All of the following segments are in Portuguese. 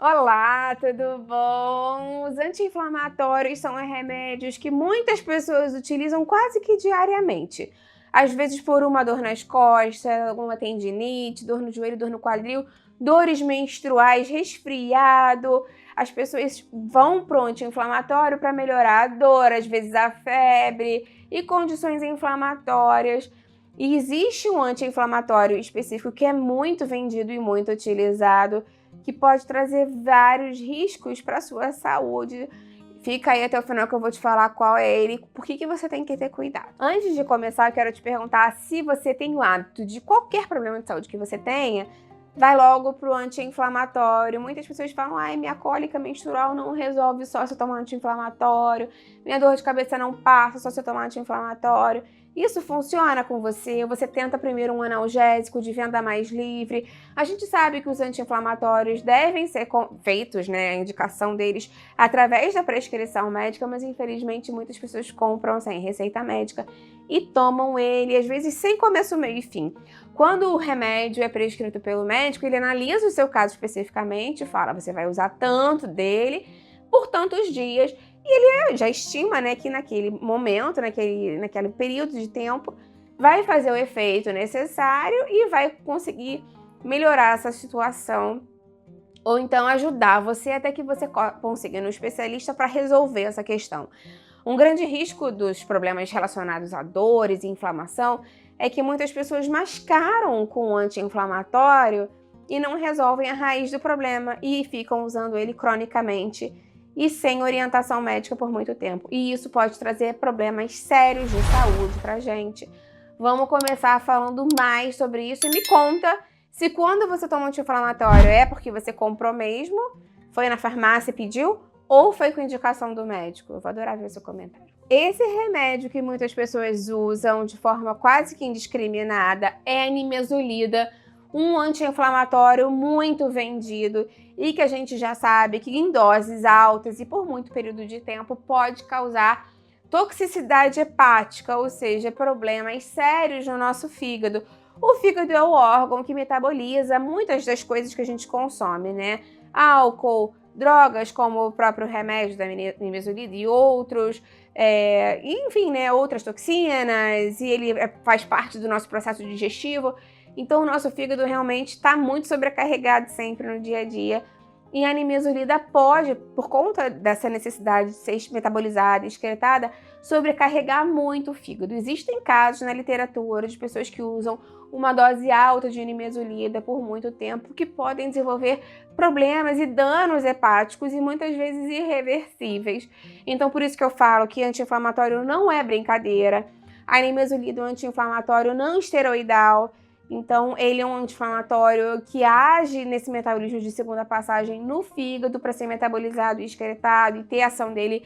Olá, tudo bom? Os anti-inflamatórios são remédios que muitas pessoas utilizam quase que diariamente. Às vezes por uma dor nas costas, alguma tendinite, dor no joelho, dor no quadril, dores menstruais, resfriado. As pessoas vão para o anti-inflamatório para melhorar a dor, às vezes a febre e condições inflamatórias. E existe um anti-inflamatório específico que é muito vendido e muito utilizado, que pode trazer vários riscos para a sua saúde. Fica aí até o final que eu vou te falar qual é ele e por que você tem que ter cuidado. Antes de começar, eu quero te perguntar se você tem o hábito de qualquer problema de saúde que você tenha, vai logo pro anti-inflamatório. Muitas pessoas falam, ai, minha cólica menstrual não resolve só se eu tomar anti-inflamatório, minha dor de cabeça não passa só se eu tomar anti-inflamatório. Isso funciona com você? Você tenta primeiro um analgésico de venda mais livre. A gente sabe que os anti-inflamatórios devem ser feitos, né, a indicação deles através da prescrição médica, mas infelizmente muitas pessoas compram sem receita médica e tomam ele, às vezes sem começo, meio e fim. Quando o remédio é prescrito pelo médico, ele analisa o seu caso especificamente, fala, você vai usar tanto dele por tantos dias, e ele já estima, né, que naquele momento, naquele período de tempo, vai fazer o efeito necessário e vai conseguir melhorar essa situação, ou então ajudar você até que você consiga ir no especialista para resolver essa questão. Um grande risco dos problemas relacionados a dores e inflamação é que muitas pessoas mascaram com o anti-inflamatório e não resolvem a raiz do problema e ficam usando ele cronicamente e sem orientação médica por muito tempo. E isso pode trazer problemas sérios de saúde pra gente. Vamos começar falando mais sobre isso e me conta se quando você toma anti-inflamatório é porque você comprou mesmo, foi na farmácia e pediu, ou foi com indicação do médico. Eu vou adorar ver o seu comentário. Esse remédio que muitas pessoas usam de forma quase que indiscriminada é a nimesulida, um anti-inflamatório muito vendido e que a gente já sabe que em doses altas e por muito período de tempo pode causar toxicidade hepática, ou seja, problemas sérios no nosso fígado. O fígado é o órgão que metaboliza muitas das coisas que a gente consome, né? Álcool, drogas como o próprio remédio da nimesulida e outros, enfim, né, outras toxinas, e ele faz parte do nosso processo digestivo. Então o nosso fígado realmente está muito sobrecarregado sempre no dia a dia. E a nimesulida pode, por conta dessa necessidade de ser metabolizada e excretada, sobrecarregar muito o fígado. Existem casos na literatura de pessoas que usam uma dose alta de nimesulida por muito tempo que podem desenvolver problemas e danos hepáticos e muitas vezes irreversíveis. Então por isso que eu falo que anti-inflamatório não é brincadeira. A nimesulida é um anti-inflamatório não esteroidal. Então, ele é um anti-inflamatório que age nesse metabolismo de segunda passagem no fígado para ser metabolizado e excretado e ter a ação dele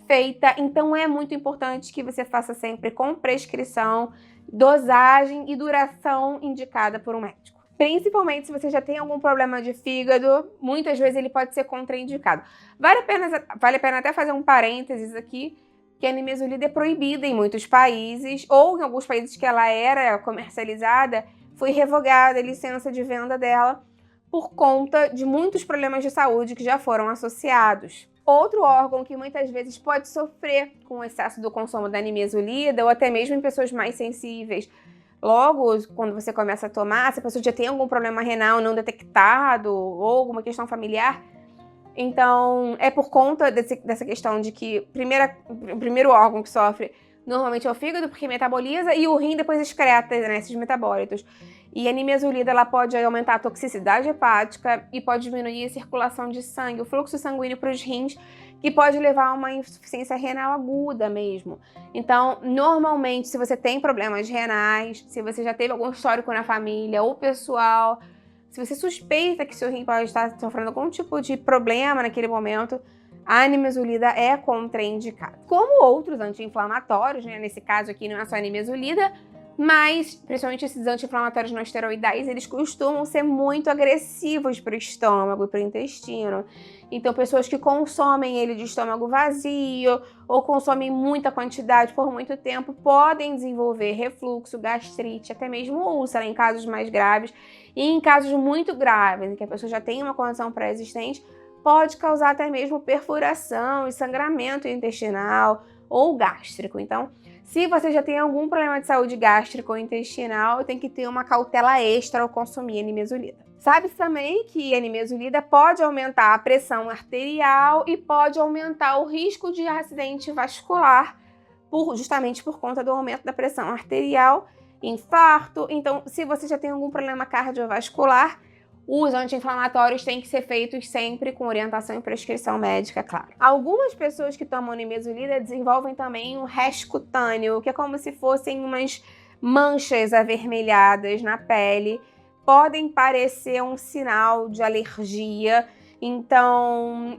feita. Então, é muito importante que você faça sempre com prescrição, dosagem e duração indicada por um médico. Principalmente se você já tem algum problema de fígado, muitas vezes ele pode ser contraindicado. Vale a pena até fazer um parênteses aqui, que a nimesulida é proibida em muitos países, ou em alguns países que ela era comercializada, foi revogada a licença de venda dela por conta de muitos problemas de saúde que já foram associados. Outro órgão que muitas vezes pode sofrer com o excesso do consumo da nimesulida, ou até mesmo em pessoas mais sensíveis. Logo, quando você começa a tomar, se a pessoa já tem algum problema renal não detectado, ou alguma questão familiar, então é por conta dessa questão de que o primeiro órgão que sofre normalmente é o fígado, porque metaboliza, e o rim depois excreta, né, esses metabólitos. E a nimesulida ela pode aumentar a toxicidade hepática e pode diminuir a circulação de sangue, o fluxo sanguíneo para os rins, que pode levar a uma insuficiência renal aguda mesmo. Então, normalmente, se você tem problemas renais, se você já teve algum histórico na família ou pessoal, se você suspeita que seu rim pode estar sofrendo algum tipo de problema naquele momento, a nimesulida é contraindicada. Como outros anti-inflamatórios, né? Nesse caso aqui não é só a nimesulida, mas principalmente esses anti-inflamatórios não esteroidais, eles costumam ser muito agressivos para o estômago e para o intestino. Então pessoas que consomem ele de estômago vazio ou consomem muita quantidade por muito tempo podem desenvolver refluxo, gastrite, até mesmo úlcera em casos mais graves. E em casos muito graves, em que a pessoa já tem uma condição pré-existente, pode causar até mesmo perfuração e sangramento intestinal ou gástrico. Então, se você já tem algum problema de saúde gástrico ou intestinal, tem que ter uma cautela extra ao consumir a nimesulida. Sabe-se também que a nimesulida pode aumentar a pressão arterial e pode aumentar o risco de acidente vascular, justamente por conta do aumento da pressão arterial, infarto. Então, se você já tem algum problema cardiovascular, os anti-inflamatórios têm que ser feitos sempre com orientação e prescrição médica, claro. Algumas pessoas que tomam nimesulida desenvolvem também um rash cutâneo, que é como se fossem umas manchas avermelhadas na pele. Podem parecer um sinal de alergia, então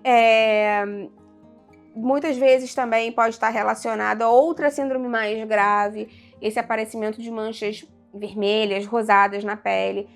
muitas vezes também pode estar relacionado a outra síndrome mais grave, esse aparecimento de manchas vermelhas, rosadas na pele.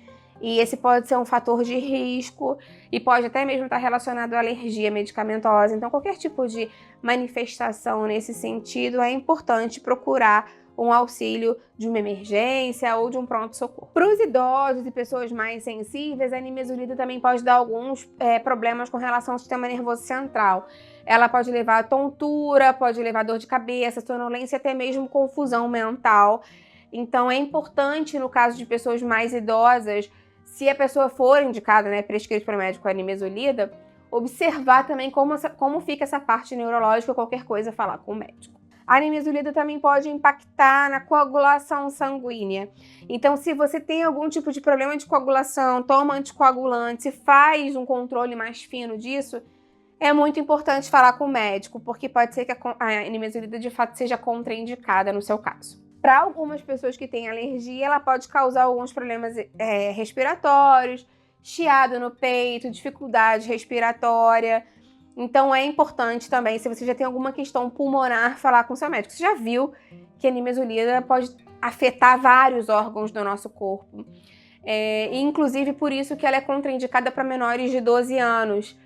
E esse pode ser um fator de risco e pode até mesmo estar relacionado à alergia medicamentosa. Então, qualquer tipo de manifestação nesse sentido, é importante procurar um auxílio de uma emergência ou de um pronto-socorro. Para os idosos e pessoas mais sensíveis, a nimesulida também pode dar alguns problemas com relação ao sistema nervoso central. Ela pode levar a tontura, pode levar a dor de cabeça, sonolência e até mesmo confusão mental. Então, é importante, no caso de pessoas mais idosas, se a pessoa for indicada, prescrita para o médico a nimesulida, observar também como fica essa parte neurológica, qualquer coisa, falar com o médico. A nimesulida também pode impactar na coagulação sanguínea. Então, se você tem algum tipo de problema de coagulação, toma anticoagulante, se faz um controle mais fino disso, é muito importante falar com o médico, porque pode ser que a nimesulida de fato seja contraindicada no seu caso. Para algumas pessoas que têm alergia, ela pode causar alguns problemas respiratórios, chiado no peito, dificuldade respiratória. Então é importante também, se você já tem alguma questão pulmonar, falar com o seu médico. Você já viu que a nimesulida pode afetar vários órgãos do nosso corpo. Inclusive por isso que ela é contraindicada para menores de 12 anos.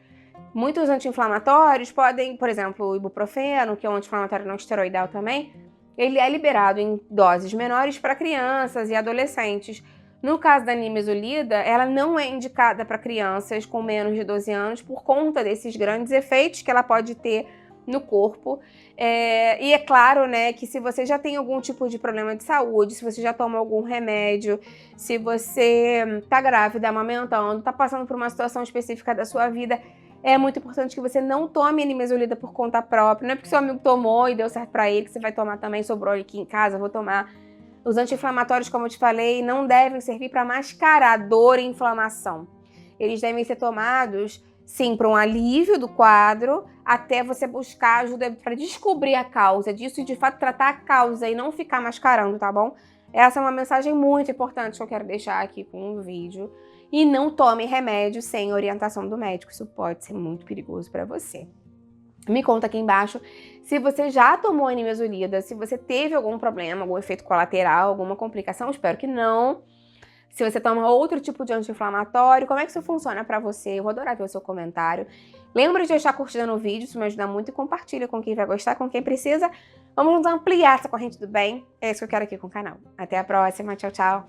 Muitos anti-inflamatórios podem, por exemplo, o ibuprofeno, que é um anti-inflamatório não esteroidal também, ele é liberado em doses menores para crianças e adolescentes. No caso da nimesulida, ela não é indicada para crianças com menos de 12 anos por conta desses grandes efeitos que ela pode ter no corpo. E é claro, que se você já tem algum tipo de problema de saúde, se você já toma algum remédio, se você está grávida, amamentando, está passando por uma situação específica da sua vida, é muito importante que você não tome a nimesulida por conta própria. Não é porque seu amigo tomou e deu certo pra ele que você vai tomar também, sobrou aqui em casa, vou tomar. Os anti-inflamatórios, como eu te falei, não devem servir para mascarar dor e inflamação. Eles devem ser tomados, sim, para um alívio do quadro, até você buscar ajuda para descobrir a causa disso e, de fato, tratar a causa e não ficar mascarando, tá bom? Essa é uma mensagem muito importante que eu quero deixar aqui com o vídeo. E não tome remédio sem orientação do médico, isso pode ser muito perigoso para você. Me conta aqui embaixo se você já tomou a nimesulida, se você teve algum problema, algum efeito colateral, alguma complicação, espero que não. Se você toma outro tipo de anti-inflamatório, como é que isso funciona para você? Eu vou adorar ver o seu comentário. Lembra de deixar curtida no vídeo, isso me ajuda muito, e compartilha com quem vai gostar, com quem precisa. Vamos ampliar essa corrente do bem, é isso que eu quero aqui com o canal. Até a próxima, tchau, tchau!